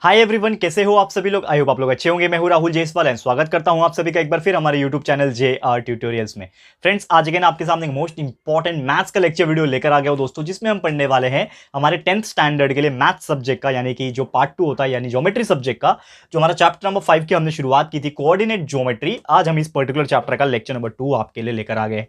Hi everyone, कैसे हो आप सभी लोग। आई होप आप लोग अच्छे होंगे। मैं हूं राहुल जेसवाल एंड स्वागत करता हूं आप सभी का एक बार फिर हमारे यूट्यूब चैनल JR ट्यूटोरियल्स में। फ्रेंड्स, आज अगेन आपके सामने एक मोस्ट इंपॉर्टेंट मैथ्स का लेक्चर वीडियो लेकर आ गया हूं दोस्तों, जिसमें हम पढ़ने वाले हैं हमारे 10th स्टैंडर्ड के लिए मैथ्स सब्जेक्ट का, यानी कि जो पार्ट 2 होता है यानी ज्योमेट्री सब्जेक्ट का, जो हमारा चैप्टर नंबर 5 की हमने शुरुआत की थी, कोऑर्डिनेट ज्योमेट्री। आज हम इस पर्टिकुलर चैप्टर का लेक्चर नंबर 2 आपके लिए लेकर आ गए हैं,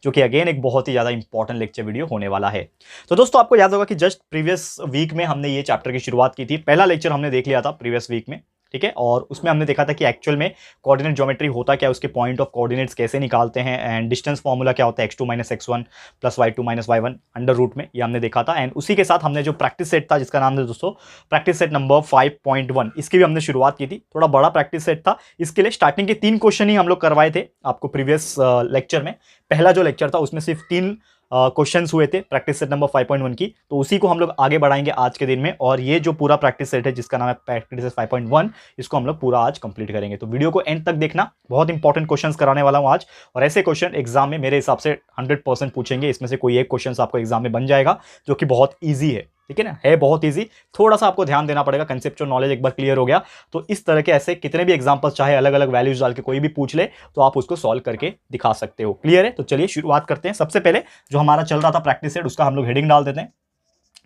जो कि अगेन एक बहुत ही ज्यादा इंपॉर्टेंट लेक्चर वीडियो होने वाला है। तो दोस्तों, आपको याद होगा कि जस्ट प्रीवियस वीक में हमने ये चैप्टर की शुरुआत की थी। पहला लेक्चर हमने देख लिया था प्रीवियस वीक में, ठीक है। और उसमें हमने देखा था कि एक्चुअल में कोऑर्डिनेट ज्योमेट्री होता क्या है, उसके पॉइंट ऑफ कोऑर्डिनेट्स कैसे निकालते हैं, एंड डिस्टेंस फॉर्मूला क्या होता है, x2 - x1 + y2 - y1 under root में, ये हमने देखा था। एंड उसी के साथ हमने जो प्रैक्टिस सेट था, जिसका नाम है दोस्तों प्रैक्टिस सेट नंबर 5.1, इसकी भी हमने शुरुआत की थी। थोड़ा बड़ा प्रैक्टिस सेट था। इसके लिए स्टार्टिंग के 3 क्वेश्चन ही हम लोग करवाए थे आपको प्रीवियस लेक्चर में। पहला जो लेक्चर था उसमें सिर्फ 3 क्वेश्चंस हुए थे प्रैक्टिस सेट नंबर 5.1 की, तो उसी को हम लोग आगे बढ़ाएंगे आज के दिन में। और ये जो पूरा प्रैक्टिस सेट है, जिसका नाम है प्रैक्टिस सेट 5.1, इसको हम लोग पूरा आज कंप्लीट करेंगे। तो वीडियो को एंड तक देखना, बहुत इंपॉर्टेंट क्वेश्चंस कराने वाला हूं आज। और ऐसे क्वेश्चन एग्जाम में मेरे हिसाब से 100% पूछेंगे। इसमें से कोई एक क्वेश्चन आपको एग्जाम में बन जाएगा, जो कि बहुत ईजी है, ठीक है ना, है बहुत ईजी। थोड़ा सा आपको ध्यान देना पड़ेगा, कंसेप्चुअल नॉलेज एक बार क्लियर हो गया तो इस तरह के ऐसे कितने भी एग्जांपल्स, चाहे अलग अलग वैल्यूज डाल के कोई भी पूछ ले, तो आप उसको सॉल्व करके दिखा सकते हो। क्लियर है? तो चलिए शुरुआत करते हैं। सबसे पहले जो हमारा चल रहा था प्रैक्टिस सेट, उसका हम लोग हेडिंग डाल देते हैं,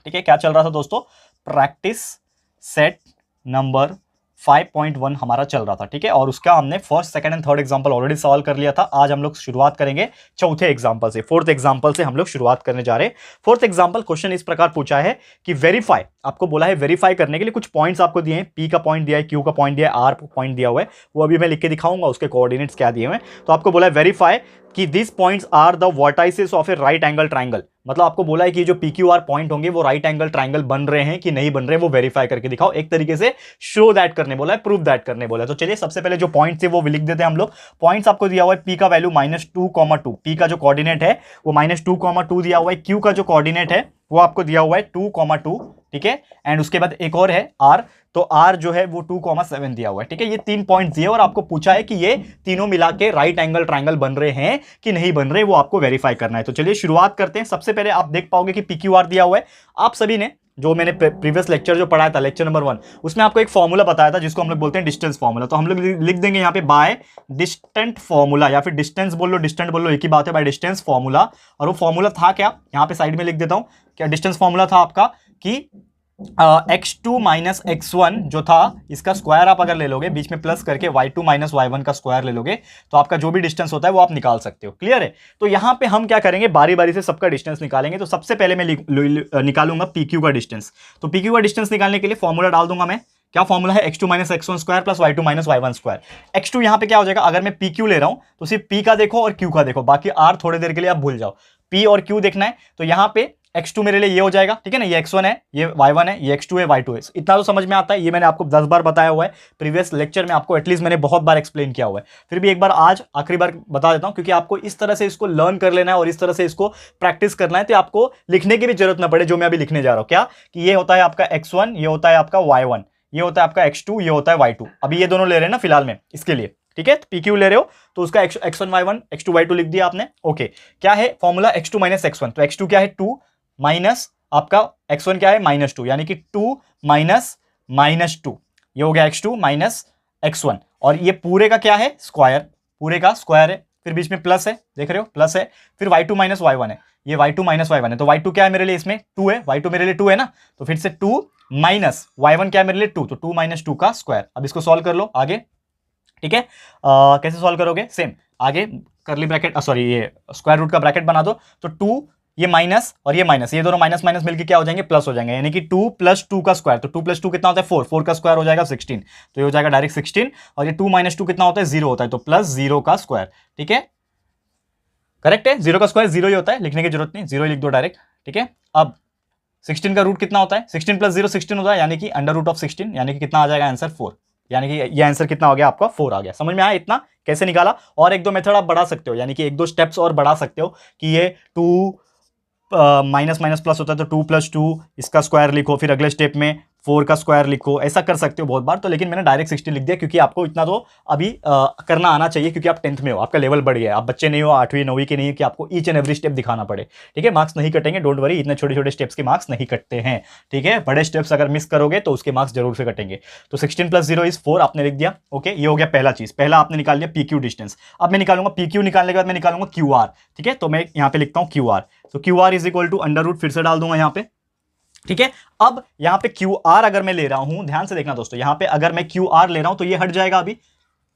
ठीक है। क्या चल रहा था दोस्तों? प्रैक्टिस सेट नंबर 5.1 हमारा चल रहा था, ठीक है। और उसका हमने first, second and third example already solve कर लिया था। आज हम लोग शुरुआत करेंगे चौथे एग्जांपल से, फोर्थ एग्जांपल से हम लोग शुरुआत करने जा रहे हैं। फोर्थ एग्जांपल क्वेश्चन इस प्रकार पूछा है कि वेरीफाई, आपको बोला है वेरीफाई करने के लिए कुछ पॉइंट्स आपको दिए हैं। P का पॉइंट दिया है, Q का पॉइंट दिया है, R पॉइंट दिया हुआ है, वो अभी मैं लिख के दिखाऊंगा उसके कोऑर्डिनेट्स क्या दिए हुए हैं। तो आपको बोला है वेरीफाई कि this points are the vertices of a right angle triangle. मतलब आपको बोला है कि जो PQR पॉइंट होंगे वो राइट एंगल ट्राइंगल बन रहे हैं कि नहीं बन रहे, वो वेरीफाई करके दिखाओ। एक तरीके से शो दैट करने बोला है, प्रूव दैट करने बोला है। तो चलिए सबसे पहले जो पॉइंट्स है वो लिख देते हैं हम लोग। पॉइंट्स आपको दिया हुआ है, P का वैल्यू -2,2, P का जो कोऑर्डिनेट है वो -2,2 दिया हुआ है। Q का जो कोऑर्डिनेट है वो आपको दिया हुआ है 2,2, ठीक है। एंड उसके बाद एक और है R, तो R जो है वो 2,7 दिया हुआ है, ठीक है। ये 3 पॉइंट दिए और आपको पूछा है कि ये तीनों मिला के राइट एंगल ट्राइंगल बन रहे हैं कि नहीं बन रहे, वो आपको वेरीफाई करना है। तो चलिए शुरुआत करते हैं। सबसे पहले आप देख पाओगे कि PQR दिया हुआ है। आप सभी ने जो मैंने प्रीवियस लेक्चर जो पढ़ाया था, लेक्चर नंबर 1, उसमें आपको एक फॉर्मूला बताया था जिसको हम लोग बोलते हैं डिस्टेंस फॉर्मूला। तो हम लोग लिख देंगे यहाँ पे बाय डिस्टेंट फॉर्मूला, या फिर डिस्टेंस बोल लो, डिस्टेंट बोल लो, एक ही बात है, बाय डिस्टेंस फॉर्मूला। और वो फॉर्मूला था क्या, यहाँ पे साइड में लिख देता हूं। क्या डिस्टेंस फॉर्मूला था आपका कि x2 - x1 जो था, इसका स्क्वायर आप अगर ले लोगे, बीच में प्लस करके y2 - y1 का स्क्वायर ले लोगे, तो आपका जो भी डिस्टेंस होता है वो आप निकाल सकते हो। क्लियर है? तो यहां पे हम क्या करेंगे, बारी बारी से सबका डिस्टेंस निकालेंगे। तो सबसे पहले मैं निकालूंगा PQ का डिस्टेंस। तो PQ का डिस्टेंस निकालने के लिए फॉर्मूला डाल दूंगा मैं। क्या फॉर्मूला है? x2 - x1 square + y2 - y1 square. x2 यहां पे क्या हो जाएगा, अगर मैं PQ ले रहा हूं तो सिर्फ P का देखो और Q का देखो, बाकी R थोड़ी देर के लिए आप भूल जाओ। P और Q देखना है, तो यहां पे x2 मेरे लिए ये हो जाएगा, ठीक है ना। ये x1 है, ये y1 है, ये x2 है, y2 है। इतना तो समझ में आता है, ये मैंने आपको 10 बार बताया हुआ है प्रीवियस लेक्चर में, आपको एटलीस्ट मैंने बहुत बार एक्सप्लेन किया हुआ है। फिर भी एक बार आज आखिरी बार बता देता हूं, क्योंकि आपको इस तरह से इसको लर्न कर लेना है और इस तरह से इसको प्रैक्टिस करना है, तो आपको लिखने की भी जरूरत ना पड़े, जो मैं अभी लिखने जा रहा हूं। क्या कि ये होता है आपका x1, ये होता है आपका y1, ये होता है आपका x2, ये होता है y2। अभी ये दोनों ले रहे हैं ना फिलहाल में इसके लिए, ठीक है। PQ ले रहे हो तो उसका x1 y1 x2 y2 लिख दिया आपने। ओके, क्या है फॉर्मूला? x2 - x1। तो x2 क्या है? 2 माइनस आपका x1 क्या है? -2, यानी कि 2 - -2, ये हो गया x2 - x1। और ये पूरे का क्या है? स्क्वायर, पूरे का स्क्वायर है। फिर बीच में प्लस है, देख रहे हो, प्लस है। फिर y2 - y1 है, ये y2 - y1 है। तो y2 क्या है मेरे लिए? इसमें 2 है, y2 मेरे लिए 2 है ना। तो फिर से 2 माइनस y1 क्या है मेरे लिए? 2, तो 2 - 2 का स्क्वायर। अब इसको सॉल्व कर लो आगे, ठीक है। कैसे सॉल्व करोगे? सेम आगे करली ब्रैकेट, सॉरी, ये स्क्वायर रूट का ब्रैकेट बना दो। तो 2, ये माइनस और ये माइनस, ये दोनों माइनस माइनस मिलकर क्या हो जाएंगे? प्लस हो जाएंगे, यानी कि 2 + 2 का स्क्वायर। तो 2 + 2 कितना होता है? 4, 4 का स्क्वायर हो जाएगा 16, तो ये हो जाएगा डायरेक्ट 16। और ये 2 - 2 कितना होता है? 0 होता है, तो +0 का स्क्वायर, ठीक है। करेक्ट है, 0 का स्क्वायर 0 ही होता है, लिखने की जरूरत नहीं, 0 ही लिख दो डायरेक्ट, ठीक है। अब 16 का रूट कितना होता है? 16 + 0 16 होता है, यानी कि √16, यानी कि कितना आ जाएगा आंसर? 4। यानी कि ये आंसर कितना हो गया आपका? 4 आ गया। समझ में आया इतना कैसे निकाला? और एक दो मेथड आप बढ़ा सकते हो, यानी कि एक दो स्टेप्स और बढ़ा सकते हो कि ये 2 माइनस माइनस प्लस होता है, तो 2 + 2 इसका स्क्वायर लिखो। फिर अगले स्टेप में 4 का स्क्वायर लिखो, ऐसा कर सकते हो बहुत बार तो, लेकिन मैंने डायरेक्ट 16 लिख दिया क्योंकि आपको इतना तो अभी करना आना चाहिए, क्योंकि आप 10th में हो, आपका लेवल बढ़ गया है, आप बच्चे नहीं हो 8वीं 9वीं के नहीं है कि आपको ईच एंड एवरी स्टेप दिखाना पड़े। ठीक है, मार्क्स नहीं कटेंगे, डोंट वरी, इतने छोटे छोटे स्टेप्स के मार्क्स नहीं कटते हैं। ठीक है, बड़े स्टेप्स अगर मिस करोगे तो उसके मार्क्स जरूर से कटेंगे। तो 16 + 0 = 4 आपने लिख दिया। ओके, ये हो गया पहला चीज, पहला आपने निकाल लिया PQ डिस्टेंस। अब मैं निकालूंगा PQ, निकालने के बाद मैं निकालूंगा QR। ठीक है, तो मैं यहां पे लिखता हूं QR, तो QR = फिर से डाल दूंगा यहां पे। ठीक है, अब यहां पे QR अगर मैं ले रहा हूं, ध्यान से देखना दोस्तों, यहां पे अगर मैं QR ले रहा हूं तो ये हट जाएगा अभी,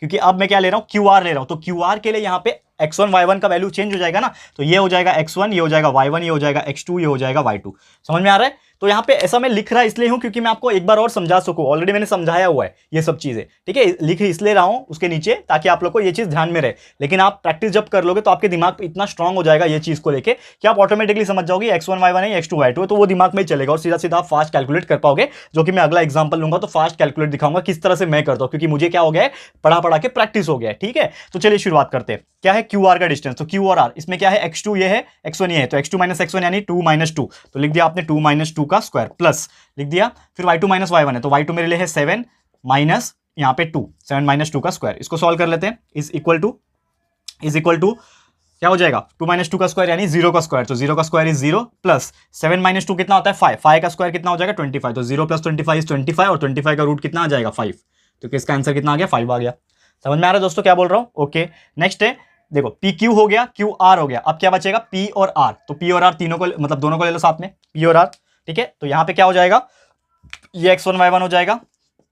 क्योंकि अब मैं क्या ले रहा हूं, QR ले रहा हूं, तो QR के लिए यहां पे x1 y1 का वैल्यू चेंज हो जाएगा ना, तो ये हो जाएगा x1, ये हो जाएगा y1, ये हो जाएगा x2, ये हो जाएगा y2। समझ में आ रहा है? तो यहां पे ऐसा मैं लिख रहा इसलिए हूं क्योंकि मैं आपको एक बार और समझा सकूं, ऑलरेडी मैंने समझाया हुआ है ये सब चीजें। ठीक है, लिख इसलिए रहा हूं उसके नीचे ताकि आप लोग को ये चीज ध्यान में रहे, लेकिन आप प्रैक्टिस जब कर लोगे तो आपके दिमाग पे इतना स्ट्रांग हो जाएगा ये चीज को लेके कि आप ऑटोमेटिकली समझ जाओगे x1 y1 है, x2 y2 है, तो वो दिमाग में ही चलेगा और सीधा सीधा आप फास्ट कैलकुलेट कर पाओगे। जो कि मैं अगला एग्जांपल लूंगा तो फास्ट कैलकुलेट दिखाऊंगा किस तरह से मैं करता हूं, क्योंकि मुझे क्या हो गया है, पढ़ा पढ़ा के प्रैक्टिस हो गया है। ठीक है, तो चलिए शुरुआत करते हैं। क्या है QR का डिस्टेंस, तो Q और R, इसमें क्या है x2 ये है, x1 ये है, तो x2 - x1 यानी 2 - 2, तो लिख दिया आपने 2 - 2 का स्क्वायर प्लस लिख दिया, फिर y2 - y1 है, तो y2 मेरे लिए है 7 माइनस यहां पे 2, 7 - 2 का स्क्वायर। इसको सॉल्व कर लेते हैं, इज इक्वल टू क्या हो जाएगा, 2 - 2 का स्क्वायर यानी 0 का स्क्वायर, तो 0 का स्क्वायर इज 0 प्लस 7 - 2 कितना होता है 5, 5 का स्क्वायर कितना हो जाएगा 25, तो 0 + 25 इज 25, और 25 का रूट कितना आ जाएगा 5, तो इसका आंसर कितना आ गया 5 आ गया। समझ में आ रहा है दोस्तों क्या बोल रहा हूं? ओके, नेक्स्ट है, देखो PQ हो गया, QR हो गया, अब क्या बचेगा P और R, तो P और R तीनों को मतलब दोनों को ले लो साथ में, P और R। ठीक है, तो यहां पे क्या हो जाएगा, ये x1 y1 हो जाएगा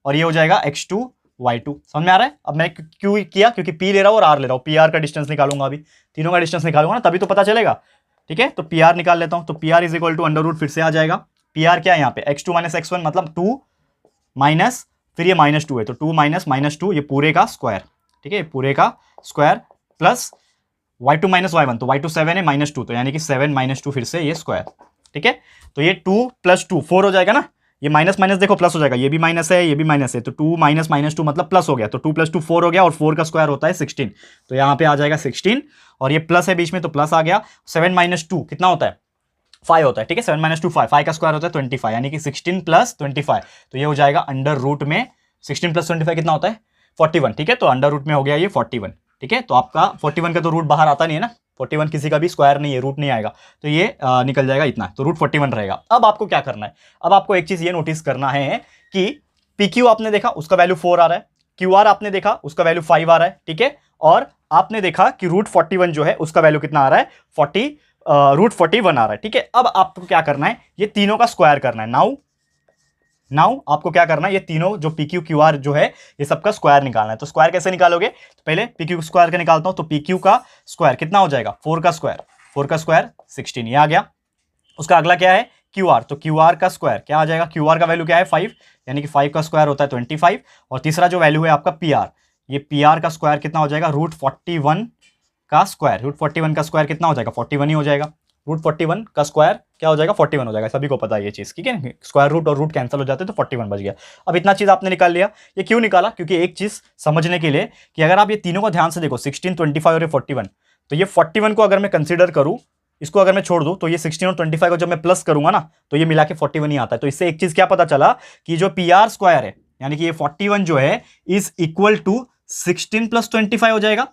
और ये हो जाएगा x2 y2। समझ में आ रहा है? अब मैं क्यों किया, क्योंकि P ले रहा हूं और R ले रहा हूं, PR का डिस्टेंस निकालूंगा, अभी तीनों का डिस्टेंस निकालूंगा ना, तभी तो पता चलेगा। ठीक है, तो PR निकाल लेता हूं, तो PR = फिर से आ जाएगा, PR क्या है यहाँ पे x2 - x1 मतलब 2 माइनस, फिर ये -2 है, तो 2 - -2 ये पूरे का स्क्वायर। ठीक है, पूरे का स्क्वायर प्लस y2 - y1, तो y2 7 है -2, तो यानी कि 7 - 2 फिर से ये स्क्वायर। ठीक है, तो ये 2 + 2 4 हो जाएगा ना, ये माइनस माइनस देखो प्लस हो जाएगा, ये भी माइनस है, ये भी माइनस है, तो 2 - -2 मतलब प्लस हो गया, तो 2 + 2 4 हो गया, और 4 का स्क्वायर होता है 16, तो यहाँ पे आ जाएगा 16, और ये प्लस है बीच में तो प्लस आ गया। 7 - 2 कितना होता है 5 होता है। ठीक है, 7 - 2 5, 5 का स्क्वायर होता है 25, यानी कि 16 + 25, तो ये हो जाएगा अंडर रूट में 16 + 25 कितना होता है 41। ठीक है, तो अंडर रूट में हो गया ये 41। ठीक है, तो आपका 41 का तो रूट बाहर आता नहीं है ना, 41 किसी का भी स्क्वायर नहीं है, रूट नहीं आएगा, तो ये निकल जाएगा इतना, तो रूट 41 रहेगा। अब आपको क्या करना है, अब आपको एक चीज ये नोटिस करना है कि PQ आपने देखा उसका वैल्यू 4 आ रहा है, QR आपने देखा उसका वैल्यू 5 आ रहा है। ठीक है, और आपने देखा कि रूट 41 जो है उसका वैल्यू कितना आ रहा है रूट 41 आ रहा है। ठीक है, अब आपको क्या करना है, ये तीनों का स्क्वायर करना है। नाउ आपको क्या करना है, ये तीनों जो PQ QR जो है ये सबका स्क्वायर निकालना है। तो स्क्वायर कैसे निकालोगे, तो पहले PQ स्क्वायर का निकालता हूं, तो PQ का स्क्वायर कितना हो जाएगा 4 का स्क्वायर 16, ये आ गया। उसका अगला क्या है QR, तो QR का स्क्वायर क्या आ जाएगा, QR का वैल्यू क्या है 5, यानी कि 5 का स्क्वायर होता है 25, और तीसरा जो वैल्यू है आपका PR, ये PR का स्क्वायर कितना हो जाएगा रूट 41 का स्क्वायर, रूट 41 का स्क्वायर कितना हो जाएगा 41 ही हो जाएगा, रूट 41 का स्क्वायर क्या हो जाएगा 41 हो जाएगा, सभी को पता है ये चीज। ठीक है, स्क्वायर रूट और रूट कैंसिल हो जाते हैं तो 41 बच गया। अब इतना चीज आपने निकाल लिया, ये क्यों निकाला, क्योंकि एक चीज समझने के लिए कि अगर आप ये तीनों को ध्यान से देखो 16, 25 और ये 41, तो ये 41 को अगर मैं कंसिडर करूं, इसको अगर मैं छोड़ दूं, तो ये 16 और 25 को जब मैं प्लस करूंगा ना, तो ये मिला के 41 ही आता है। तो इससे एक चीज क्या पता चला कि जो PR स्क्वायर है, यानी कि ये 41 जो है इज इक्वल टू 16 + 25 हो जाएगा।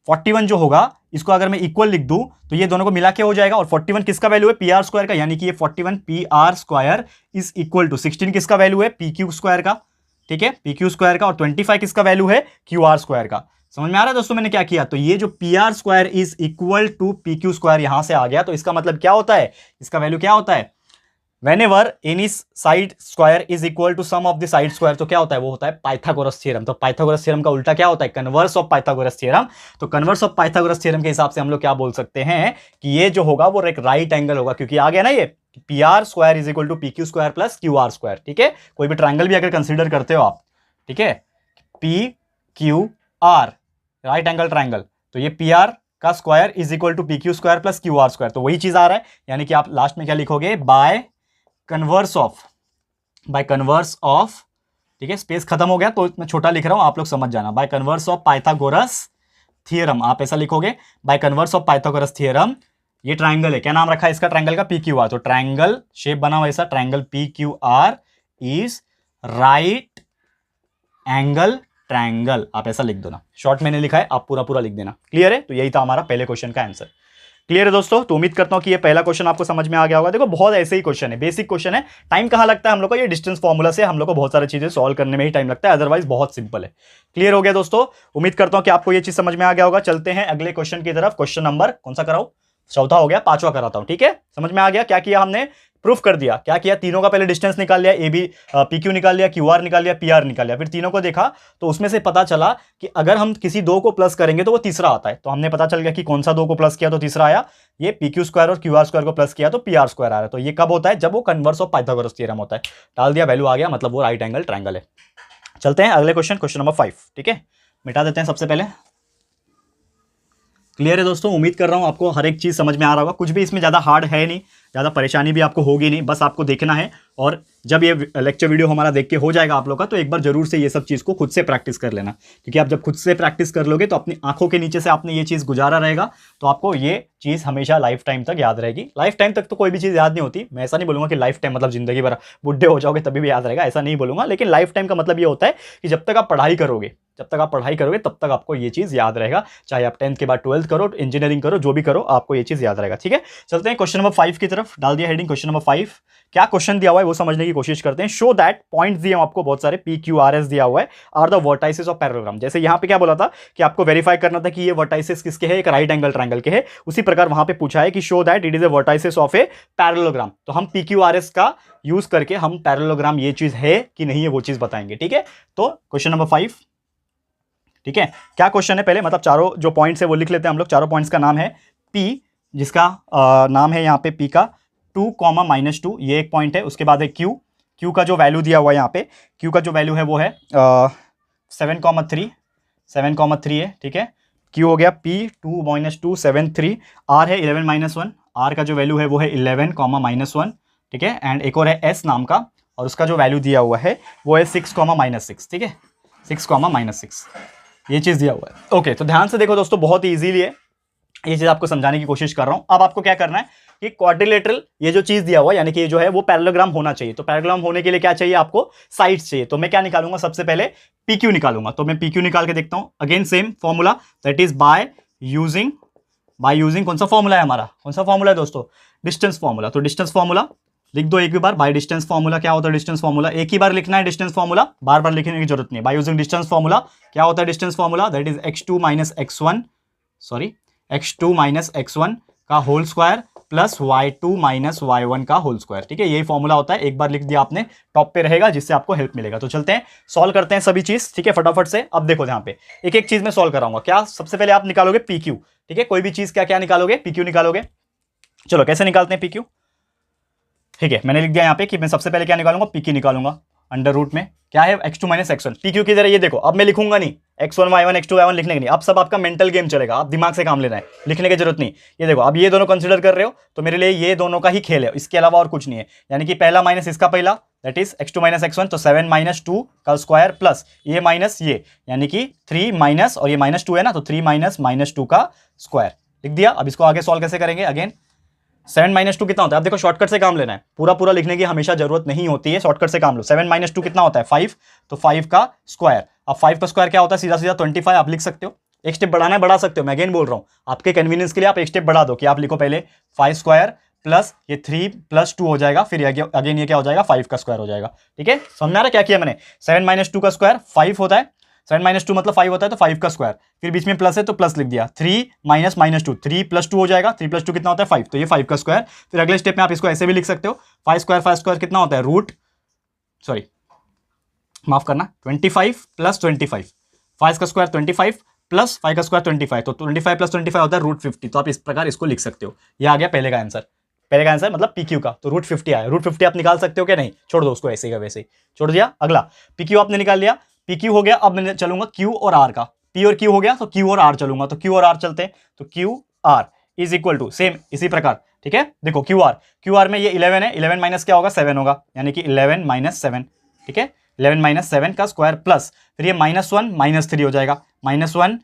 41 जो होगा इसको अगर मैं इक्वल लिख दूं तो ये दोनों को मिला के हो जाएगा, और 41 किसका वैल्यू है PR स्क्वायर का, यानी कि ये 41 PR square is equal to 16 किसका वैल्यू है PQ स्क्वायर का। ठीक है, PQ स्क्वायर का, और 25 किसका वैल्यू है QR स्क्वायर का। समझ में आ रहा है दोस्तों मैंने क्या किया, तो ये जो PR square is equal to PQ square यहां से आ गया, तो इसका मतलब क्या होता है, इसका वैल्यू क्या होता है, whenever any side square is equal to sum of the side square, तो क्या होता है, वो होता है पाइथागोरस थ्योरम। तो पाइथागोरस थ्योरम का उल्टा क्या होता है, कन्वर्स ऑफ पाइथागोरस थ्योरम। तो कन्वर्स ऑफ पाइथागोरस थ्योरम के हिसाब से हम लोग क्या बोल सकते हैं कि ये जो होगा वो एक राइट एंगल होगा, क्योंकि आ गया ना ये PR square is equal to PQ square plus QR square. ठीक है, कोई भी ट्राइंगल भी अगर कंसिडर करते हो आप, ठीक है, PQR राइट एंगल ट्राइंगल, तो ये PR का square is equal to PQ square plus QR square, तो वही चीज आ रहा है, यानी कि आप लास्ट में क्या लिखोगे, बाय कन्वर्स ऑफ, ठीक है, स्पेस खत्म हो गया तो मैं छोटा लिख रहा हूं, आप लोग समझ जाना, by converse of Pythagoras theorem, आप ऐसा लिखोगे by converse of Pythagoras theorem. ये ट्राइंगल है, क्या नाम रखा है इसका, ट्राइंगल का PQR, तो ट्राइंगल शेप बना हुआ ऐसा, triangle PQR is right angle triangle. आप ऐसा लिख दो ना, शॉर्ट मैंने लिखा है, आप पूरा पूरा लिख देना। क्लियर है? तो यही था हमारा पहले क्वेश्चन का आंसर। क्लियर है दोस्तों? तो उम्मीद करता हूं कि ये पहला क्वेश्चन आपको समझ में आ गया होगा। देखो बहुत ऐसे ही क्वेश्चन है, बेसिक क्वेश्चन है। टाइम कहां लगता है हम लोग को? ये डिस्टेंस फॉर्मूला से हम लोग को बहुत सारी चीजें सॉल्व करने में ही टाइम लगता है, अदरवाइज बहुत सिंपल है। क्लियर हो गया दोस्तों? उम्मीद करता हूं कि आपको ये चीज समझ में आ गया होगा। चलते हैं अगले क्वेश्चन की तरफ। क्वेश्चन नंबर कौन सा कराऊं? चौथा हो गया, पांचवा कराता हूं। ठीक है, समझ में आ गया क्या किया हमने? प्रूफ कर दिया। क्या किया? तीनों का पहले डिस्टेंस निकाल लिया, ए बी पी क्यू निकाल लिया, क्यू आर निकाल लिया, पी आर निकाल लिया, फिर तीनों को देखा तो उसमें से पता चला कि अगर हम किसी दो को प्लस करेंगे तो वो तीसरा आता है। तो हमने पता चल गया कि कौन सा दो को प्लस किया तो तीसरा आया, ये पी क्यू स्क्वायर और क्यू आर स्क्वायर को प्लस किया तो पी आर स्क्वायर आ रहा है। तो ये कब होता है? जब वो कन्वर्स ऑफ पाइथागोरस थ्योरम होता है। डाल दिया, वैल्यू आ गया, मतलब वो राइट एंगल ट्रायंगल है। चलते हैं अगले क्वेश्चन, क्वेश्चन नंबर 5। ठीक है, मिटा देते हैं सबसे पहले। क्लियर है दोस्तों? उम्मीद कर रहा हूं आपको हर एक चीज समझ में आ रहा होगा। कुछ भी इसमें ज्यादा हार्ड है नहीं, ज़्यादा परेशानी भी आपको होगी नहीं, बस आपको देखना है। और जब ये लेक्चर वीडियो हमारा देख के हो जाएगा आप लोग का, तो एक बार जरूर से ये सब चीज़ को खुद से प्रैक्टिस कर लेना, क्योंकि आप जब खुद से प्रैक्टिस कर लोगे तो अपनी आंखों के नीचे से आपने ये चीज़ गुजारा रहेगा, तो आपको ये चीज़ हमेशा लाइफ टाइम तक याद रहेगी। लाइफ टाइम तक तो कोई भी चीज़ याद नहीं होती, मैं ऐसा नहीं बोलूँगा कि लाइफ टाइम मतलब जिंदगी भर बुढ़े हो जाओगे तभी भी याद रहेगा, ऐसा नहीं बोलूँगा। लेकिन लाइफ टाइम का मतलब ये होता है कि जब तक आप पढ़ाई करोगे, तब तक आपको ये चीज़ याद रहेगा। चाहे आप 10th के बाद 12th करो, इंजीनियरिंग करो, जो भी करो, आपको ये चीज़ याद रहेगा। ठीक है, चलते हैं क्वेश्चन नंबर 5 की तरफ। डाल दिया हेडिंग क्वेश्चन नंबर 5। क्या क्वेश्चन दिया हुआ है वो समझने की कोशिश करते हैं। शो दैट, पॉइंट्स दिए आपको बहुत सारे, पी क्यू आर एस दिया हुआ है, are the vertices of parallelogram. जैसे यहाँ पे क्या बोला था कि आपको वेरीफाई करना था कि ये वर्टाइसेस किसके हैं, एक राइट एंगल ट्रायंगल के हैं। उसी प्रकार वहां पे पूछा है कि show that it is A vertices of a parallelogram. तो हम पी क्यू आर एस का यूज करके हम पैरेललोग्राम ये चीज है कि नहीं है वो चीज बताएंगे। ठीक है, तो क्वेश्चन नंबर 5। ठीक है, क्या क्वेश्चन है पहले, मतलब चारों जो पॉइंट्स है वो लिख लेते हैं हम लोग। चारों पॉइंट्स का नाम है पी, जिसका नाम है यहाँ पे पी का 2, -2, ये एक पॉइंट है। उसके बाद है क्यू, क्यू का जो वैल्यू दिया हुआ है यहाँ पे, क्यू का जो वैल्यू है वो है 7,3 है। ठीक है, क्यू हो गया P 2 - 2 7 3। आर है 11 - 1, आर का जो वैल्यू है वो है 11, -1। ठीक है, एंड एक और है एस नाम का, और उसका जो वैल्यू दिया हुआ है वो है 6, -6। ठीक है, 6, -6 ये चीज़ दिया हुआ है। ओके, तो ध्यान से देखो दोस्तों, बहुत ही इजीली है, ये चीज़ आपको समझाने की कोशिश कर रहा हूं। अब आपको क्या करना है कि क्वाड्रिलेटरल ये जो चीज़ दिया हुआ है, यानी कि ये जो है वो पैरेललोग्राम होना चाहिए। तो पैरेललोग्राम होने के लिए क्या चाहिए आपको? साइड्स चाहिए। तो मैं क्या निकालूंगा? सबसे पहले PQ निकालूंगा। तो मैं PQ निकाल के देखता हूं। Again same formula, that is by using कौन सा फॉर्मूला है हमारा? कौन सा फॉर्मूला है दोस्तों? Distance formula. तो डिस्टेंस फॉर्मूला लिख दो एक भी बार। बाय डिस्टेंस फॉर्मूला क्या होता है? डिस्टेंस फॉर्मूला एक ही बार लिखना है, डिस्टेंस फॉर्मूला बार बार लिखने की जरूरत नहीं है। बाय यूजिंग डिस्टेंस फॉर्मूला क्या होता है? Distance formula that is x2 - x1 का whole square plus y2 - y1 का होल स्क्वायर। ठीक है, यही फॉर्मूला होता है। एक बार लिख दिया आपने, टॉप पे रहेगा, जिससे आपको हेल्प मिलेगा। तो चलते हैं सॉल्व करते हैं सभी चीज। ठीक है, फटाफट से। अब देखो यहाँ पे एक एक चीज में सॉल्व कराऊंगा। क्या? सबसे पहले आप निकालोगे PQ। ठीक है, कोई भी चीज क्या क्या निकालोगे? PQ निकालोगे। चलो कैसे निकालते हैं PQ? ठीक है, मैंने लिख दिया यहाँ पे कि मैं सबसे पहले क्या निकालूंगा? PQ निकालूंगा। अंडर रूट में क्या है? x2 - x1। PQ की तरह ये देखो, अब मैं लिखूंगा नहीं x1 y1 x2 y1 लिखने के नहीं, अब सब आपका मेंटल गेम चलेगा। आप दिमाग से काम लेना है, लिखने की जरूरत नहीं। ये देखो, अब ये दोनों कंसीडर कर रहे हो तो मेरे लिए ये दोनों का ही खेल है, इसके अलावा और कुछ नहीं है। यानी कि पहला माइनस इसका पहला, दैट इज x2 - x1, तो 7 - 2 का स्क्वायर प्लस ये माइनस ये, यानी कि 3 माइनस, और ये -2 है ना, तो 3 - -2 का स्क्वायर लिख दिया। अब इसको आगे सॉल्व कैसे करेंगे? अगेन 7 - 2 कितना होता है? अब देखो, शॉर्टकट से काम लेना है, पूरा पूरा लिखने की हमेशा जरूरत नहीं होती है, शॉर्टकट से काम लो। 7 - 2 कितना होता है? 5, तो 5 का स्क्वायर। अब 5 का स्क्वायर क्या होता है? सीधा सीधा 25 आप लिख सकते हो। एक स्टेप बढ़ाना है, बढ़ा सकते हो। मैं अगेन बोल रहा हूं, आपके कन्वीनियंस के लिए आप एक स्टेप बढ़ा दो कि आप लिखो पहले 5 स्क्वायर प्लस ये 3 + 2 हो जाएगा, फिर अगेन ये क्या हो जाएगा? 5 का स्क्वायर हो जाएगा। ठीक है, समझ में आ रहा है क्या किया मैंने? 7 - 2 का स्क्वायर 5 होता है, 7 - 2 मतलब 5 होता है, तो 5 का स्क्वायर, फिर बीच में प्लस है तो प्लस लिख दिया। 3 - -2, 3 + 2 हो जाएगा, 3 + 2 कितना होता है? 5, तो ये 5 का स्क्वायर। फिर अगले स्टेप में आप इसको ऐसे भी लिख सकते हो, 5 स्क्वायर कितना होता है? माफ करना, 25 + 25, 5 का स्क्वायर 25 प्लस 5 का स्क्वायर 25, तो 25 + 25 होता है √50। तो आप इस प्रकार इसको लिख सकते हो। ये आ गया पहले का आंसर। पहले का आंसर मतलब PQ का, तो √50 आया। √50 आप निकाल सकते हो क्या? नहीं, छोड़ दो उसको, ऐसे का वैसे ही छोड़ दिया। अगला PQ आपने निकाल लिया, PQ हो गया। अब मैं चलूंगा Q और R का, P और Q हो गया, तो Q और R चलूंगा। तो Q और R चलते हैं, तो QR is equal to same इसी प्रकार। ठीक है, देखो QR में ये 11 है, 11 माइनस क्या होगा? 7 होगा, यानी कि 11 - 7। ठीक है, 11 - 7 का स्क्वायर प्लस फिर ये -1 - 3 हो जाएगा, -1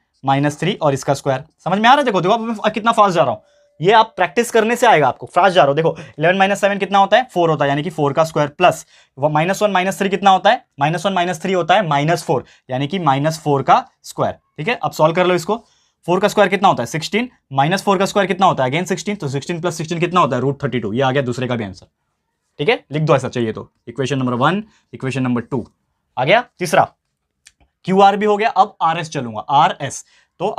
- 3 और इसका स्क्वायर। समझ में आ रहा है? देखो देखो, अब मैं कितना फास्ट जा रहा हूँ। ये आप प्रैक्टिस करने से आएगा, आपको फास्ट जा रहा हो। देखो 11 माइनस 7 कितना होता है, 4 होता है, यानी कि 4 का स्क्वायर, प्लस -1 -3 कितना होता है, -1 -3 होता है -4, यानी कि -4 का स्क्वायर। ठीक है, अब सॉल्व कर लो इसको। 4 का स्क्वायर कितना होता है 16, -4 का स्क्वायर कितना होता है अगेन 16, तो 16 + 16 कितना होता है √32। ये आ गया दूसरे का भी आंसर। ठीक है, लिख दो ऐसा चाहिए तो। इक्वेशन नंबर 1, इक्वेशन नंबर 2 आ गया। तीसरा QR भी हो गया। अब RS चलूंगा, RS, तो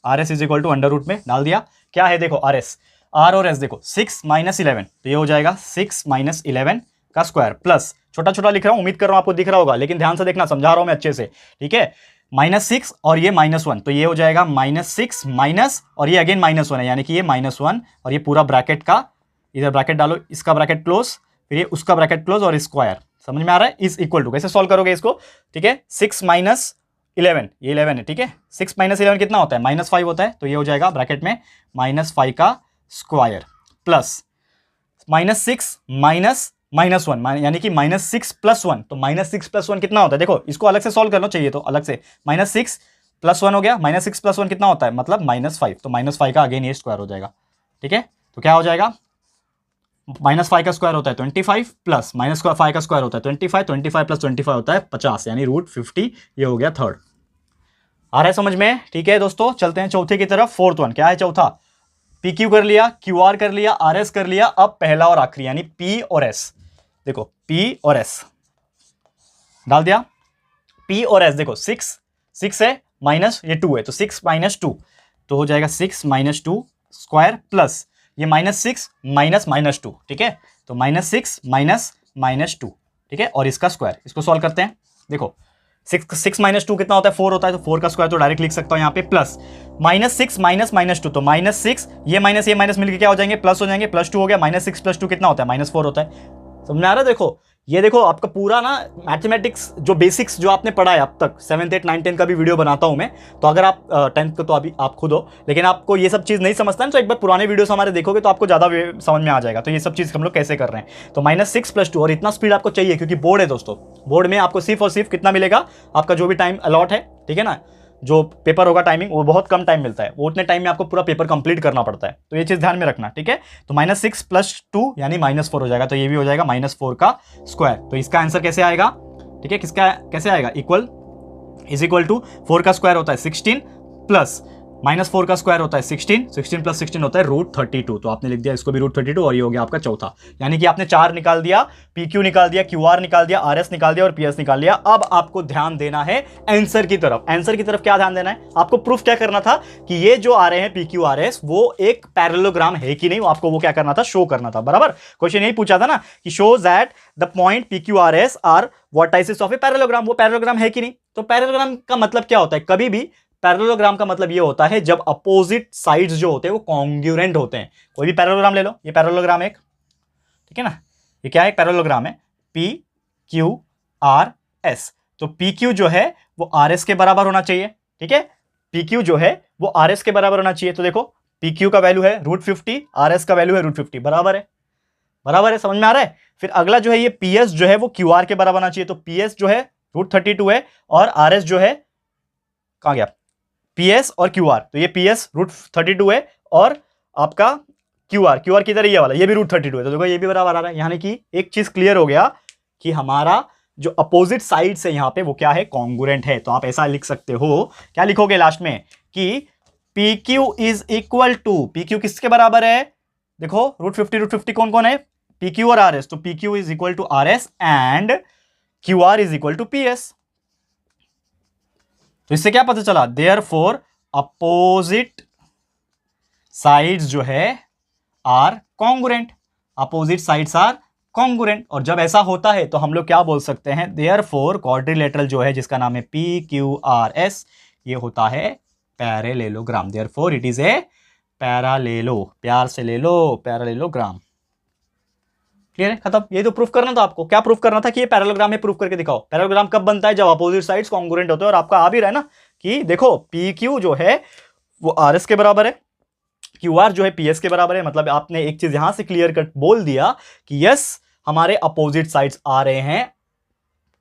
RS is equal to under root में डाल दिया। क्या है देखो RS, R और S देखो 6 - 11, तो ये हो जाएगा 6 - 11 का स्क्वायर, प्लस छोटा छोटा लिख रहा हूं, उम्मीद कर रहा हूं आपको दिख रहा होगा, लेकिन ध्यान से देखना, समझा रहा हूं मैं अच्छे से। ठीक है, -6 और ये -1, तो ये हो जाएगा -6 माइनस, और ये अगेन -1 है, यानी कि ये -1, और ये पूरा ब्रैकेट का, इधर ब्रैकेट डालो, इसका ब्रैकेट क्लोज, फिर ये उसका ब्रैकेट क्लोज, और स्क्वायर। समझ में आ रहा है, इज इक्वल टू, कैसे सॉल्व करोगे इसको। ठीक है, 6 - 11, ये 11 है। ठीक है, 6 - 11 कितना होता है, -5 होता है, तो ये हो जाएगा ब्रैकेट में -5 का स्क्वायर, प्लस -6 माइनस -1, यानी कि -6 + 1, तो -6 + 1 कितना होता है, देखो इसको अलग से सॉल्व कर लो चाहिए तो, अलग से। -6 + 1 हो गया, -6 + 1 कितना होता है, मतलब -5, तो -5 का अगेन ये स्क्वायर हो जाएगा। ठीक है, तो क्या हो जाएगा, -5 का स्क्वायर होता है 25, प्लस -5 का स्क्वायर होता है 25, 25 + 25 होता है 50, यानी √50। ये हो गया थर्ड। आ रहा है समझ में। ठीक है दोस्तों, चलते हैं चौथे की तरफ। फोर्थ वन क्या है, चौथा PQ कर लिया, QR कर लिया, RS कर लिया। अब पहला और आखिरी, यानी P और S। देखो P और S डाल दिया। P और S देखो 6 है, माइनस ये 2 है, तो 6 - 2, तो हो जाएगा 6 - 2 स्क्वायर, प्लस ये -6 माइनस -2। ठीक है, तो -6 -2। ठीक है, और इसका स्क्वायर, इसको सॉल्व करते हैं। देखो 6 - 2 कितना होता है, 4 होता है, तो 4 का स्क्वायर तो डायरेक्ट लिख सकता हूं यहाँ पे, प्लस -6 -2, तो -6, ये माइनस मिलकर क्या हो जाएंगे, प्लस हो जाएंगे, +2 हो गया, -6 + 2 कितना होता है, -4 होता है। समझ में आ रहा है। देखो ये देखो आपका पूरा ना मैथमेटिक्स जो बेसिक्स जो आपने पढ़ा है अब तक, 7th 8th 9th 10th का भी वीडियो बनाता हूं मैं, तो अगर आप 10th का तो अभी आप खुद हो, लेकिन आपको ये सब चीज़ नहीं समझता है तो एक बार पुराने वीडियोस हमारे देखोगे तो आपको ज़्यादा समझ में आ जाएगा। तो ये सब चीज़ हम लोग कैसे कर रहे हैं, तो -6 + 2, और इतना स्पीड आपको चाहिए क्योंकि बोर्ड है दोस्तों। बोर्ड में आपको सिर्फ और सिर्फ कितना मिलेगा, आपका जो भी टाइम अलॉट है, ठीक है ना, जो पेपर होगा टाइमिंग, वो बहुत कम टाइम मिलता है, वो उतने टाइम में आपको पूरा पेपर कंप्लीट करना पड़ता है, तो ये चीज़ ध्यान में रखना। ठीक है, तो -6 + 2 यानी -4 हो जाएगा, तो ये भी हो जाएगा -4 का स्क्वायर। तो इसका आंसर कैसे आएगा, ठीक है, किसका कैसे आएगा, इज इक्वल टू 4 का स्क्वायर होता है 16, प्लस -4 का स्क्वायर होता है 16 + 16 होता है √32, तो आपने लिख दिया इसको भी √32, और ये हो गया आपका चौथा। यानी कि आपने 4 निकाल दिया, PQ निकाल दिया, QR निकाल दिया, RS निकाल दिया और PS निकाल लिया। अब आपको ध्यान देना है आंसर की तरफ। आंसर की तरफ क्या ध्यान देना है, आपको प्रूफ क्या करना था कि ये जो आ रहे हैं PQ RS वो एक पैरेललोग्राम है कि नहीं, आपको वो क्या करना था, शो करना था। बराबर, क्वेश्चन यही पूछा था ना कि show that the point PQ RS are vertices of a parallelogram, वो पैरेललोग्राम है कि नहीं। तो पैरेललोग्राम का मतलब क्या होता है, कभी भी पैरेललोग्राम का मतलब ये होता है जब अपोजिट साइड्स जो होते हैं वो कॉन्ग्रुएंट होते हैं। कोई भी पैरेललोग्राम ले लो, ये पैरेललोग्राम एक, ठीक है ना, ये क्या है, पैरेललोग्राम है PQRS। तो PQ जो है वो RS के बराबर होना चाहिए। ठीक है, PQ जो है वो RS के बराबर होना चाहिए। तो देखो PQ का वैल्यू है √50, RS का वैल्यू है √50, बराबर है, बराबर है, समझ में आ रहा है। फिर अगला जो है ये PS जो है वो QR के बराबर होना चाहिए। तो PS जो है √32 है, और RS जो है कहां गया, PS और QR, तो ये PS √32 है, और आपका QR किधर, ये वाला, ये भी √32 है, तो देखो ये भी बराबर आ रहा है। यानी कि एक चीज क्लियर हो गया कि हमारा जो अपोजिट साइड से यहां पे वो क्या है, कॉन्ग्रुएंट है। तो आप ऐसा लिख सकते हो, क्या लिखोगे लास्ट में कि PQ is equal to, PQ किसके बराबर है, देखो √50 कौन कौन है, PQ और RS, तो PQ is equal to RS and QR is equal to PS। तो इससे क्या पता चला, देयरफॉर अपोजिट साइड्स जो है are congruent, opposite sides are congruent. और जब ऐसा होता है तो हम लोग क्या बोल सकते हैं, देयरफॉर क्वाड्रिलेटरल जो है जिसका नाम है PQRS, ये होता है parallelogram. Therefore it is a पैरालेलो, प्यार से ले लो, पैरालेलोग्राम। क्लियर है, खत्म। ये तो प्रूफ करना था आपको, क्या प्रूफ करना था कि ये पैरेललोग्राम है, प्रूफ करके दिखाओ। पैरेललोग्राम कब बनता है, जब अपोजिट साइड्स कॉन्ग्रुएंट होते हैं। और आपका आ भी रहा है ना कि देखो PQ जो है वो RS के बराबर है, QR जो है PS के बराबर है। मतलब आपने एक चीज यहां से क्लियर कट बोल दिया कि यस हमारे अपोजिट साइड्स आ रहे हैं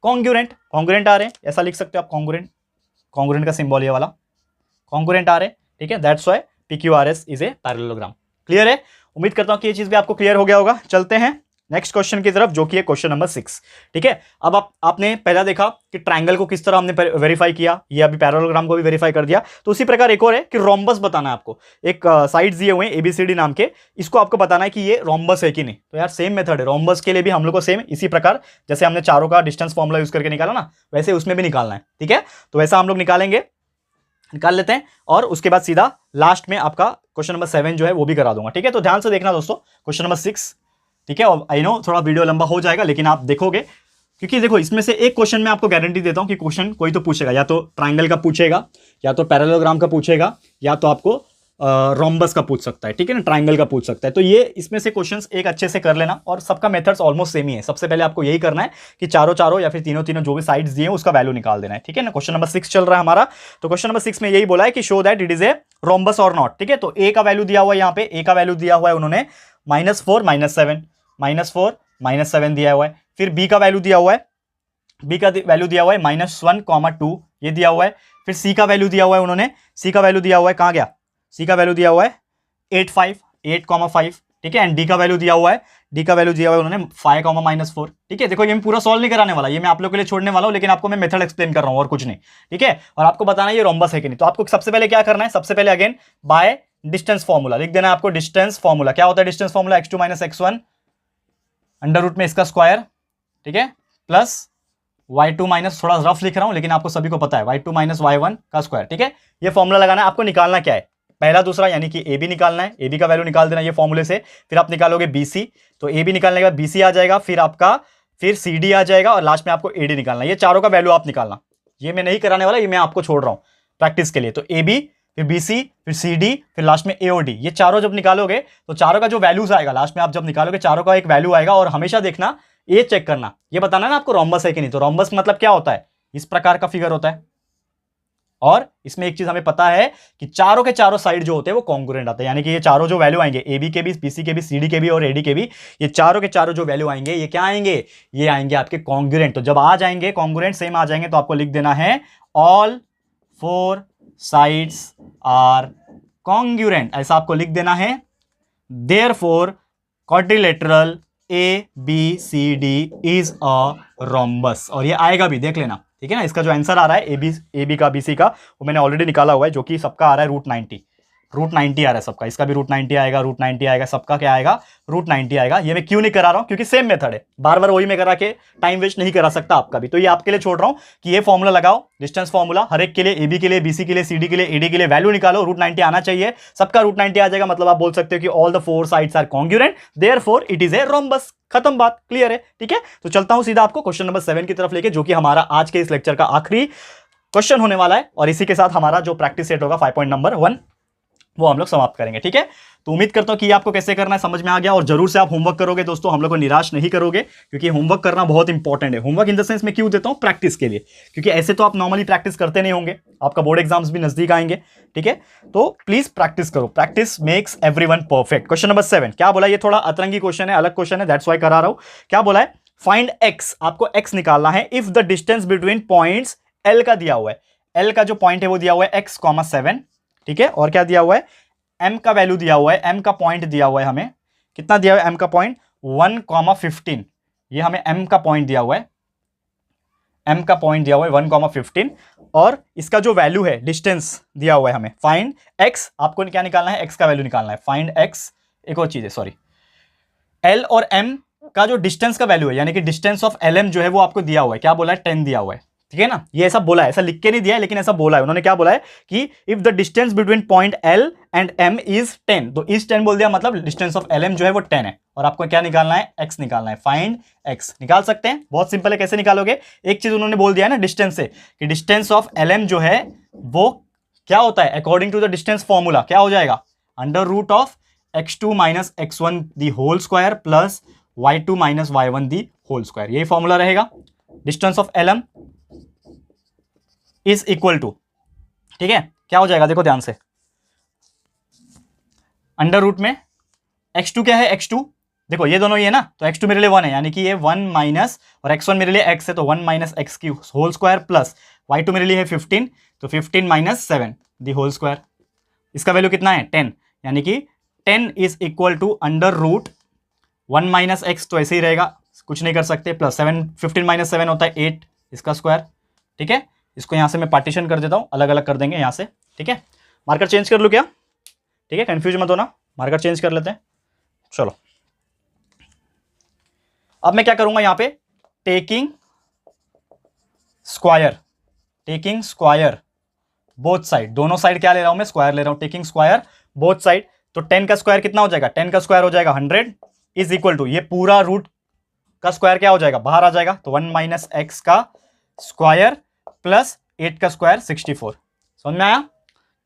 कॉन्ग्रुएंट आ रहे हैं, ऐसा लिख सकते हो आप, कॉन्ग्रुएंट का सिंबल ये वाला, कॉन्ग्रुएंट आ रहे हैं। ठीक है, that's why PQRS is a parallelogram. Clear है? उम्मीद करता हूं कि ये चीज भी आपको क्लियर हो गया होगा। चलते हैं नेक्स्ट क्वेश्चन की तरफ, जो कि है क्वेश्चन नंबर 6। ठीक है, अब आपने पहला देखा कि ट्रायंगल को किस तरह हमने वेरीफाई किया, ये अभी पैरेललोग्राम को भी वेरीफाई कर दिया। तो उसी प्रकार एक और है कि रोम्बस बताना है आपको। एक साइड्स दिए हुए हैं ABCD नाम के, इसको आपको बताना है कि ये रोम्बस है कि नहीं। तो यार सेम मेथड है, रोम्बस के लिए भी हम लोग को सेम इसी प्रकार जैसे हमने चारों का डिस्टेंस फॉर्मुला यूज करके निकाला ना, वैसे उसमें भी निकालना है। ठीक है, तो वैसा हम लोग निकालेंगे, निकाल लेते हैं, और उसके बाद सीधा लास्ट में आपका क्वेश्चन नंबर 7 जो है वो भी करा दूंगा। ठीक है, तो ध्यान से देखना दोस्तों, क्वेश्चन नंबर 6। ठीक है, और आई नो थोड़ा वीडियो लंबा हो जाएगा, लेकिन आप देखोगे, क्योंकि देखो इसमें से एक क्वेश्चन मैं आपको गारंटी देता हूं कि क्वेश्चन कोई तो पूछेगा, या तो ट्रायंगल का पूछेगा, या तो पैरेललोग्राम का पूछेगा, या तो आपको रोम्बस का पूछ सकता है। ठीक है ना, ट्रायंगल का पूछ सकता है। तो ये इसमें से क्वेश्चंस एक अच्छे से कर लेना, और सबका मेथड्स ऑलमोस्ट सेम ही है। सबसे पहले आपको यही करना है कि चारों चारों या फिर तीनों तीनों जो भी साइड्स दिए हैं उसका वैल्यू निकाल देना है। ठीक है ना, क्वेश्चन नंबर 6 चल रहा है हमारा। तो क्वेश्चन नंबर 6 में यही बोला है कि show that it is a rhombus और नॉट। ठीक है, तो ए का वैल्यू दिया हुआ है, यहाँ पे ए का वैल्यू दिया हुआ है उन्होंने -4 -7, -4 -7 दिया हुआ है। फिर बी का वैल्यू दिया हुआ है, बी का वैल्यू दिया हुआ है -1, 2 ये दिया हुआ है। फिर सी का वैल्यू दिया हुआ है उन्होंने, सी का वैल्यू दिया हुआ है, कहां गया, सी का वैल्यू दिया हुआ है 8, ठीक है। एंड डी का वैल्यू दिया हुआ है, डी का वैल्यू दिया हुआ है उन्होंने 5, -4। ठीक है, देखो ये मैं पूरा सॉल्व नहीं कराने वाला, ये मैं आप लोगों के लिए छोड़ने वाला हूं, लेकिन आपको मैं मेथड एक्सप्लेन कर रहा हूं और कुछ नहीं। ठीक है, और आपको बताना है ये रोम्बस है कि नहीं। तो आपको सबसे पहले क्या करना है, सबसे पहले अगेन बाय डिस्टेंस फॉर्मूला लिख देना है आपको। डिस्टेंस फॉर्मूला क्या होता है, distance formula x2 - x1 under root में इसका स्क्वायर, ठीक है, प्लस y2 माइनस, थोड़ा रफ लिख रहा हूं लेकिन आपको सभी को पता है, y2 - y1 का स्क्वायर। ठीक है, ये फॉर्मूला लगाना है आपको। निकालना क्या है, पहला दूसरा, यानी कि ए बी निकालना है। ए बी का वैल्यू निकाल देना ये फॉर्मूले से। फिर आप निकालोगे BC, तो ए बी निकालने के बाद BC आ जाएगा, फिर आपका फिर CD आ जाएगा, और लास्ट में आपको AD निकालना है। ये चारों का वैल्यू आप निकालना, ये मैं नहीं कराने वाला, ये मैं आपको छोड़ रहा हूं प्रैक्टिस के लिए। तो AB, फिर BC, फिर CD, फिर लास्ट में AOD, ये चारों जब निकालोगे तो चारों का जो वैल्यूज आएगा लास्ट में, आप जब निकालोगे चारों का एक वैल्यू आएगा। और हमेशा देखना, ये चेक करना, ये बताना ना आपको रोम्बस है कि नहीं। तो रोम्बस मतलब क्या होता है, इस प्रकार का फिगर होता है, और इसमें एक चीज हमें पता है कि चारों के चारों साइड जो होते हैं वो कॉन्ग्रुएंट आते हैं। यानी कि ये चारों जो वैल्यू आएंगे, AB के भी, BC के भी, CD के भी और AD के भी, ये चारों के चारों जो वैल्यू आएंगे ये क्या आएंगे, ये आएंगे आपके कॉन्ग्रुएंट। तो जब आ जाएंगे कॉन्ग्रुएंट, सेम आ जाएंगे, तो आपको लिख देना है ऑल 4 साइड्स आर कॉन्ग्रुएंट, ऐसा आपको लिख देना है। Therefore quadrilateral ABCD is a rhombus, और ये आएगा भी, देख लेना। ठीक है ना, इसका जो आंसर आ रहा है AB का, BC का, वो मैंने ऑलरेडी निकाला हुआ है, जो कि सबका आ रहा है √90 आ रहा है सबका। इसका भी √90 आएगा, √90 आएगा, सबका क्या आएगा, √90 आएगा। ये मैं क्यों नहीं करा रहा हूं, क्योंकि सेम मेथड है, बार बार वही मैं करा के टाइम वेस्ट नहीं करा सकता आपका भी। तो ये आपके लिए छोड़ रहा हूं कि ये फॉर्मूला लगाओ, डिस्टेंस फॉर्मूला, हर एक के लिए, AB के लिए, BC के लिए, CD के लिए, AD के लिए वैल्यू निकालो, √90 आना चाहिए, सबका √90 आ जाएगा। मतलब आप बोल सकते हो कि all the 4 sides are congruent, therefore it is a rhombus. खत्म बात, क्लियर है। ठीक है, तो चलता हूं सीधा आपको क्वेश्चन नंबर 7 की तरफ लेके, जो कि हमारा आज के इस लेक्चर का आखिरी क्वेश्चन होने वाला है, और इसी के साथ हमारा जो प्रैक्टिस सेट होगा 5 पॉइंट नंबर 1 वो हम लोग समाप्त करेंगे। ठीक है, तो उम्मीद करता हूं कि आपको कैसे करना है समझ में आ गया, और जरूर से आप होमवर्क करोगे दोस्तों, हम लोग को निराश नहीं करोगे, क्योंकि होमवर्क करना बहुत इंपॉर्टेंट है। होमवर्क इन द सेंस में क्यों देता हूं, प्रैक्टिस के लिए, क्योंकि ऐसे तो आप नॉर्मली प्रैक्टिस करते नहीं होंगे, आपका बोर्ड एग्जाम्स भी नजदीक आएंगे। ठीक है, तो प्लीज प्रैक्टिस करो, practice makes everyone perfect. Question number 7 क्या बोला, ये थोड़ा अतरंगी क्वेश्चन है, अलग क्वेश्चन है, दैट्स व्हाई करा रहा हूं। क्या बोला है, फाइंड x, आपको x निकालना है if the distance between points, L का दिया हुआ है, L का जो पॉइंट है वो दिया हुआ है x, 7। ठीक है, और क्या दिया हुआ है, m का वैल्यू दिया हुआ है, m का पॉइंट दिया हुआ है हमें, कितना दिया हुआ है m का पॉइंट, 1, 15। ये हमें m का पॉइंट दिया हुआ है, m का पॉइंट दिया हुआ है 1, 15, और इसका जो वैल्यू है, डिस्टेंस दिया हुआ है हमें। फाइंड x, आपको क्या निकालना है, x का वैल्यू निकालना है। फाइंड x, एक और चीज है, सॉरी, L और m का जो डिस्टेंस का वैल्यू है, यानी कि डिस्टेंस ऑफ LM जो है वो आपको दिया हुआ है, क्या बोला है, 10 दिया हुआ है। ठीक है ना, ये ऐसा बोला है, ऐसा लिख के नहीं दिया है, लेकिन ऐसा बोला है उन्होंने। क्या बोला है कि if the distance between point L and M is 10, तो इज 10 बोल दिया, मतलब डिस्टेंस ऑफ LM जो है वो 10 है, और आपको क्या निकालना है, x निकालना है। फाइंड x निकाल सकते हैं, बहुत सिंपल है। कैसे निकालोगे, एक चीज उन्होंने बोल दिया है ना डिस्टेंस से, कि डिस्टेंस ऑफ LM जो है वो क्या होता है, according to the distance formula क्या हो जाएगा, √of x2 - x1 the whole square plus y2 - y1 the whole square, यही फॉर्मूला रहेगा। Distance of LM is equal to, ठीक है, क्या हो जाएगा, देखो ध्यान से, अंडर रूट में x2 क्या है, x2 देखो ये दोनों ही है ना, तो x2 मेरे लिए 1 है, यानी कि ये 1 माइनस, और x1 मेरे लिए x है, तो 1 - x की होल स्क्वायर प्लस y2 मेरे लिए है 15, तो 15 - 7 दी होल स्क्वायर, इसका वैल्यू कितना है, 10, यानी कि 10 is equal to under root 1 minus x, तो ऐसे ही रहेगा, कुछ नहीं कर सकते, प्लस 7, 15 माइनस 7 होता है 8, इसका स्क्वायर। ठीक है, इसको यहां से मैं पार्टीशन कर देता हूं, अलग अलग कर देंगे यहां से। ठीक है, मार्कर चेंज कर लूं क्या? ठीक है, कंफ्यूज मत होना, मार्कर चेंज कर लेते हैं। चलो, अब मैं क्या करूंगा यहां पे, टेकिंग स्क्वायर बोथ साइड, दोनों साइड क्या ले रहा हूं मैं, स्क्वायर ले रहा हूं, टेकिंग स्क्वायर बोथ साइड। तो 10 का स्क्वायर कितना हो जाएगा, 10 का स्क्वायर हो जाएगा 100 इज इक्वल टू, ये पूरा रूट का स्क्वायर क्या हो जाएगा, बाहर आ जाएगा, तो 1 माइनस एक्स का स्क्वायर प्लस 8 का स्क्वायर 64। समझ में आया?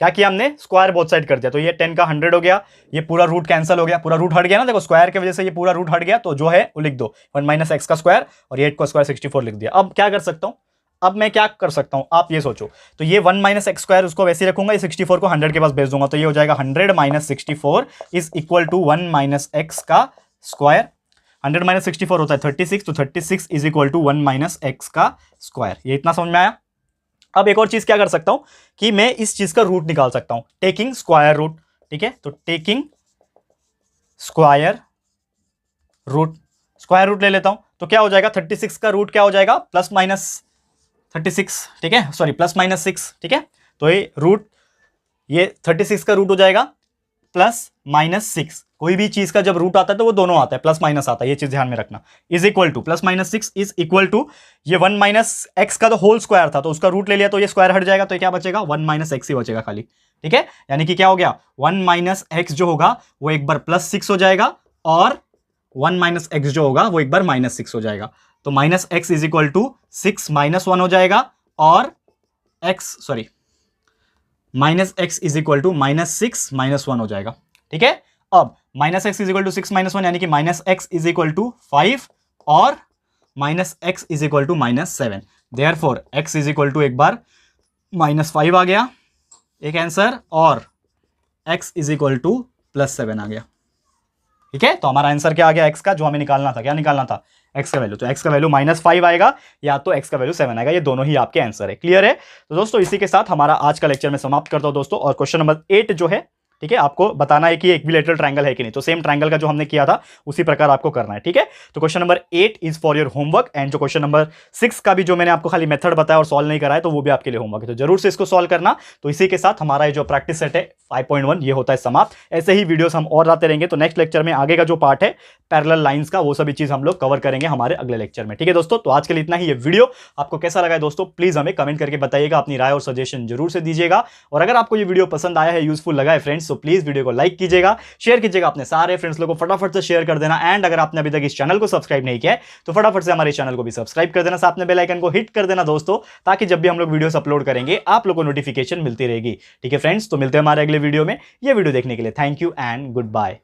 क्या किया हमने, स्क्वायर बोथ साइड कर दिया, तो ये 10 का 100 हो गया, ये पूरा रूट कैंसिल हो गया, पूरा रूट हट गया ना, देखो स्क्वायर की वजह से ये पूरा रूट हट गया, तो जो है वो लिख दो 1 माइनस एक्स का स्क्वायर और 8 का स्क्वायर 64 लिख दिया। अब क्या कर सकता हूं, अब मैं क्या कर सकता हूं, आप ये सोचो, तो ये 1 माइनस एक्स स्क्वायर उसको वैसे ही रखूंगा, ये 64 को 100 के पास भेज दूंगा, तो ये हो जाएगा 100 minus 64 is equal to 1 minus x का स्क्वायर। 100 माइनस 64 होता है 36, तो 36 is equal to 1 minus x का स्क्वायर। ये इतना समझ में आया? अब एक और चीज क्या कर सकता हूं कि मैं इस चीज का रूट निकाल सकता हूं, टेकिंग स्क्वायर रूट। ठीक है, तो टेकिंग स्क्वायर रूट ले लेता हूं, तो क्या हो जाएगा, 36 का रूट क्या हो जाएगा, प्लस माइनस 36। ठीक है, सॉरी प्लस माइनस 6। ठीक है, तो ये रूट, ये 36 का रूट हो जाएगा प्लस माइनस 6। कोई भी चीज का जब रूट आता है तो वो दोनों आता है, प्लस माइनस आता है, ये चीज ध्यान में रखना। Is equal to plus minus 6 is equal to, ये 1 माइनस एक्स का तो होल स्क्वायर था, तो उसका रूट ले लिया, तो ये स्क्वायर हट जाएगा, तो ये क्या बचेगा, 1 माइनस एक्स ही बचेगा खाली। ठीक है, यानी कि क्या हो गया, 1 माइनस एक्स जो होगा वो एक बार प्लस 6 हो जाएगा, और 1 माइनस एक्स जो होगा वो एक बार माइनस 6 हो जाएगा। तो minus x is equal to 6 minus 1 हो जाएगा, और minus x is equal to minus 6 minus 1 हो जाएगा। ठीक है, अब minus x is equal to 6 minus 1, यानी कि minus x is equal to 5 और minus x is equal to minus 7। Therefore x is equal to एक बार माइनस 5 आ गया एक आंसर, और x is equal to plus 7 आ गया। ठीक है, तो हमारा आंसर क्या आ गया, एक्स का जो हमें निकालना था, क्या निकालना था, एक्स का वैल्यू, तो एक्स का वैल्यू -5 आएगा या तो एक्स का वैल्यू 7 आएगा, ये दोनों ही आपके आंसर है। क्लियर है? तो दोस्तों इसी के साथ हमारा आज का लेक्चर में समाप्त करता हूं दोस्तों, और क्वेश्चन नंबर 8 जो है, ठीक है, आपको बताना है कि इक्विलैटरल ट्रायंगल है कि नहीं, तो सेम ट्रायंगल का जो हमने किया था उसी प्रकार आपको करना है। ठीक है, तो question number 8 is for your homework, and जो क्वेश्चन नंबर 6 का भी जो मैंने आपको खाली मेथड बताया और सॉल्व नहीं कराया, तो वो भी आपके लिए होमवर्क है, तो जरूर से इसको सॉल्व करना। तो इसी के साथ हमारा जो प्रैक्टिस सेट है 5.1 ये होता है समाप्त। ऐसे ही वीडियोस हम और लाते रहेंगे, तो नेक्स्ट लेक्चर में आगे का जो पार्ट है पैरेलल लाइंस का, वो सभी चीज हम लोग कवर करेंगे हमारे अगले लेक्चर में। ठीक है दोस्तों, तो आज के लिए इतना ही। ये वीडियो आपको कैसा लगा है दोस्तों, प्लीज हमें कमेंट करके बताइएगा, अपनी राय और सजेशन जरूर से दीजिएगा, और अगर आपको ये वीडियो पसंद आया है, यूजफुल लगा है फ्रेंड्स, तो प्लीज वीडियो को लाइक कीजिएगा, शेयर कीजिएगा अपने सारे फ्रेंड्स लोगों को, फटाफट से शेयर कर देना। एंड अगर आपने अभी तक इस चैनल को सब्सक्राइब नहीं किया है तो फटाफट से हमारे चैनल को भी सब्सक्राइब कर देना, साथ में बेल आइकन को हिट कर देना दोस्तों, ताकि जब भी हम लोग वीडियोस अपलोड करेंगे आप लोगों को नोटिफिकेशन मिलती रहेगी। ठीक है फ्रेंड्स, तो मिलते हैं हमारे अगले वीडियो में। ये वीडियो देखने के लिए thank you and good bye.